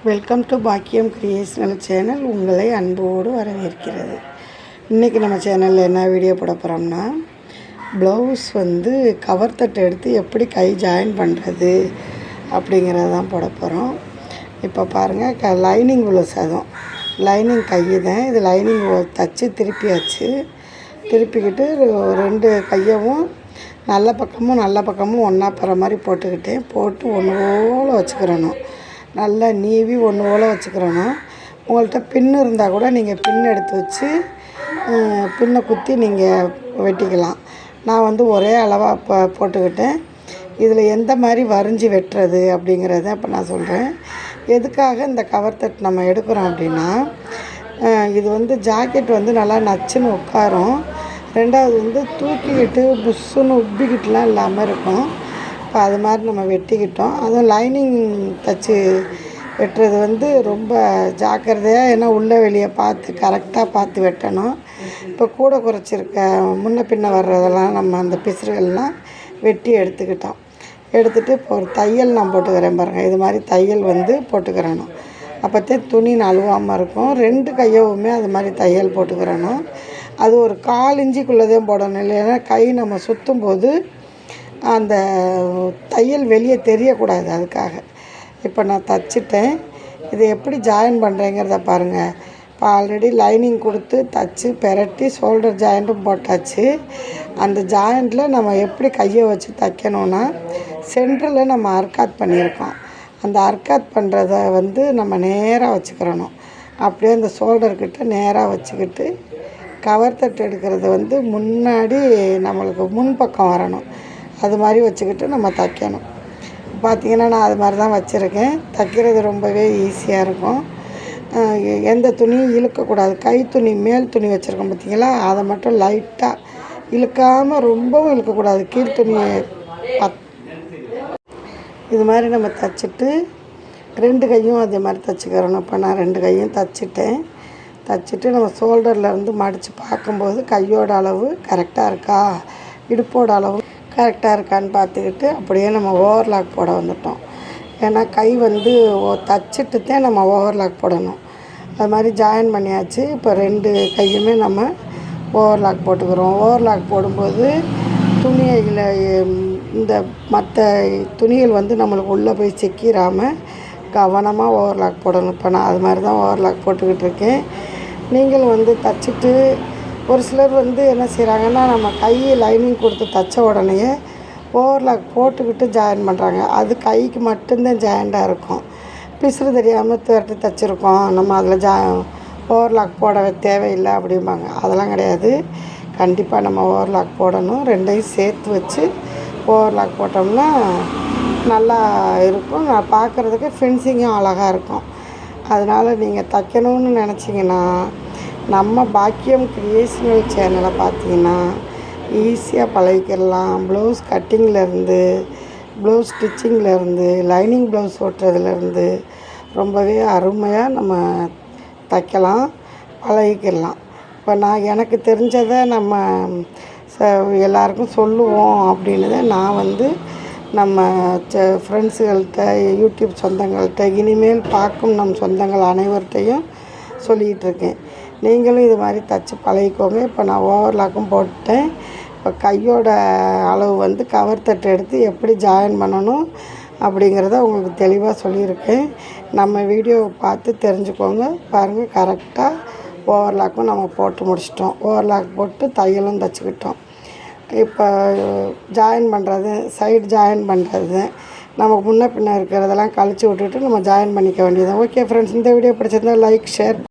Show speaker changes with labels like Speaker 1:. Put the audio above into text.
Speaker 1: Welcome to பாக்கியம் creational channel உங்களை அன்போடு வரவேற்கிறது. இன்றைக்கி நம்ம சேனலில் என்ன வீடியோ போட போகிறோம்னா, ப்ளவுஸ் கவர் தட்டு எடுத்து எப்படி கை ஜாயின் பண்ணுறது அப்படிங்கிறது தான் போட போகிறோம். இப்போ பாருங்கள், லைனிங் உள்ள சதம் லைனிங் கை தான். இது லைனிங் தச்சு திருப்பிக்கிட்டு ரெண்டு கையவும் நல்ல பக்கமும் ஒன்றா போகிற மாதிரி போட்டு ஒன்று போல் வச்சுக்கிறணும். நல்லா நீவி ஒன்று போல் வச்சுக்கிறணும். உங்கள்கிட்ட பின்னு இருந்தால் கூட நீங்கள் பின் எடுத்து வச்சு பின்னை குத்தி நீங்கள் வெட்டிக்கலாம். நான் ஒரே அளவாக போட்டுக்கிட்டேன். இதில் எந்த மாதிரி வரிஞ்சு வெட்டுறது அப்படிங்கிறத இப்போ நான் சொல்கிறேன். எதுக்காக இந்த கவர் தட்டு நம்ம எடுக்கிறோம் அப்படின்னா, இது ஜாக்கெட் நல்லா நச்சுன்னு உட்காரும். ரெண்டாவது தூக்கிக்கிட்டு புஷ்ஷுன்னு உப்பிக்கிட்டுலாம் இல்லாமல் இருக்கும். இப்போ அது மாதிரி நம்ம வெட்டிக்கிட்டோம். அதுவும் லைனிங் தச்சு வெட்டுறது ரொம்ப ஜாக்கிரதையாக, ஏன்னா உள்ளே வெளியே கரெக்டாக பார்த்து வெட்டணும். இப்போ கூட குறைச்சிருக்க முன்ன பின்ன வர்றதெல்லாம் நம்ம அந்த பிசுறுகள்லாம் வெட்டி எடுத்துகிட்டு இப்போ ஒரு தையல் நான் போட்டுக்கிறேன் பாருங்கள். இது மாதிரி தையல் போட்டுக்கிறணும். அப்போத்தே துணி நழுவாமல் இருக்கும். ரெண்டு கையவுமே அது மாதிரி தையல் போட்டுக்கிறணும். அது ஒரு 1/4 இன்ச்சுக்குள்ளதையும் போடணும். இல்லைன்னா கை நம்ம சுற்றும் போது அந்த தையல் வெளியே தெரியக்கூடாது. அதுக்காக இப்போ நான் தச்சுட்டேன். இது எப்படி ஜாயின் பண்ணுறேங்கிறத பாருங்கள். இப்போ ஆல்ரெடி லைனிங் கொடுத்து தச்சு பெரட்டி ஷோல்டர் ஜாயிண்ட்டும் போட்டாச்சு. அந்த ஜாயிண்ட்டில் நம்ம எப்படி கையை வச்சு தைக்கணுன்னா, சென்டரில் நம்ம அர்க்காத் பண்ணியிருக்கோம். அந்த அர்க்காத் பண்ணுறத நம்ம நேராக வச்சுக்கிறணும். அப்படியே அந்த ஷோல்டர்கிட்ட நேராக வச்சுக்கிட்டு கவர் தட்டு எடுக்கிறது முன்னாடி நம்மளுக்கு முன்பக்கம் வரணும். அது மாதிரி வச்சுக்கிட்டு நம்ம தைக்கணும். பார்த்திங்கன்னா நான் அது மாதிரி தான் வச்சுருக்கேன். தைக்கிறது ரொம்பவே ஈஸியாக இருக்கும். எந்த துணியும் இழுக்கக்கூடாது. கை துணி மேல் துணி வச்சுருக்கோம் பார்த்திங்களா, அதை மட்டும் லைட்டாக இழுக்காமல் ரொம்பவும் இழுக்கக்கூடாது. கீழ் துணியை இது மாதிரி நம்ம தைச்சிட்டு ரெண்டு கையும் அதே மாதிரி தைச்சிக்கிறணும். இப்போ நான் ரெண்டு கையும் தைச்சிட்டு நம்ம ஷோல்டர்லேருந்து மடித்து பார்க்கும்போது கையோட அளவு கரெக்டாக இருக்கா, இடுப்போட அளவு கரெக்டாக இருக்கான்னு பார்த்துக்கிட்டு அப்படியே நம்ம ஓவர்லாக் போட வந்துட்டோம். ஏன்னா கை தச்சுட்டு தான் நம்ம ஓவர்லாக் போடணும். அது மாதிரி ஜாயின் பண்ணியாச்சு. இப்போ ரெண்டு கையுமே நம்ம ஓவர்லாக் போட்டுக்கிறோம். ஓவர்லாக் போடும்போது துணியில் இந்த மற்ற துணிகள் நம்மளுக்கு உள்ளே போய் சிக்கிராமல் கவனமாக ஓவர்லாக் போடணும். இப்போ நான் அது மாதிரி தான் ஓவர்லாக் போட்டுக்கிட்டு இருக்கேன். நீங்களும் தச்சுட்டு ஒரு சிலர் என்ன செய்கிறாங்கன்னா, நம்ம கை லைனிங் கொடுத்து தைச்ச உடனேயே ஓவர்லாக் போட்டுக்கிட்டு ஜாயின் பண்ணுறாங்க. அது கைக்கு மட்டும்தான் ஜாயிண்டாக இருக்கும். பிசுறு தெரியாமல் திரட்டி தைச்சிருக்கோம், நம்ம அதில் ஓவர்லாக் போட தேவையில்லை அப்படிம்பாங்க. அதெல்லாம் கிடையாது. கண்டிப்பாக நம்ம ஓவர்லாக் போடணும். ரெண்டையும் சேர்த்து வச்சு ஓவர்லாக் போட்டோம்னா நல்லா இருக்கும். நான் பார்க்குறதுக்கு ஃபினிஷிங்கும் அழகாக இருக்கும். அதனால் நீங்கள் தைக்கணும்னு நினச்சிங்கன்னா, நம்ம பாக்கியம் கிரியேஷனல் சேனலை பார்த்தீங்கன்னா ஈஸியாக பழகிக்கலாம். ப்ளவுஸ் கட்டிங்லேருந்து, ப்ளவுஸ் ஸ்டிச்சிங்லேருந்து, லைனிங் ப்ளவுஸ் ஓட்டுறதுலேருந்து ரொம்பவே அருமையாக நம்ம தைக்கலாம், பழகிக்கலாம். இப்போ எனக்கு தெரிஞ்சதை நம்ம எல்லாருக்கும் சொல்லுவோம் அப்படின்னு தான் நான் நம்ம ஃப்ரெண்ட்ஸுகள்கிட்ட, யூடியூப் சொந்தங்கள்கிட்ட, இனிமேல் பார்க்கும் நம் சொந்தங்கள் அனைவர்கிட்டையும் சொல்லிகிட்ருக்கேன். நீங்களும் இது மாதிரி தைச்சி பழகிக்கோங்க. இப்போ நான் ஓவர்லாக்கும் போட்டேன். இப்போ கையோட அளவு கவர் தட்டு எடுத்து எப்படி ஜாயின் பண்ணணும் அப்படிங்கிறத உங்களுக்கு தெளிவாக சொல்லியிருக்கேன். நம்ம வீடியோவை பார்த்து தெரிஞ்சுக்கோங்க. பாருங்கள், கரெக்டாக ஓவர்லாக்கும் நம்ம போட்டு முடிச்சிட்டோம். ஓவர்லாக் போட்டு தையலும் தைச்சிக்கிட்டோம். இப்போ ஜாயின் பண்ணுறது, சைடு ஜாயின் பண்ணுறது, நமக்கு முன்ன பின்ன இருக்கிறதெல்லாம் கழிச்சு விட்டுட்டு நம்ம ஜாயின் பண்ணிக்க வேண்டியது. ஓகே ஃப்ரெண்ட்ஸ், இந்த வீடியோ பிடிச்சிருந்தால் லைக், ஷேர்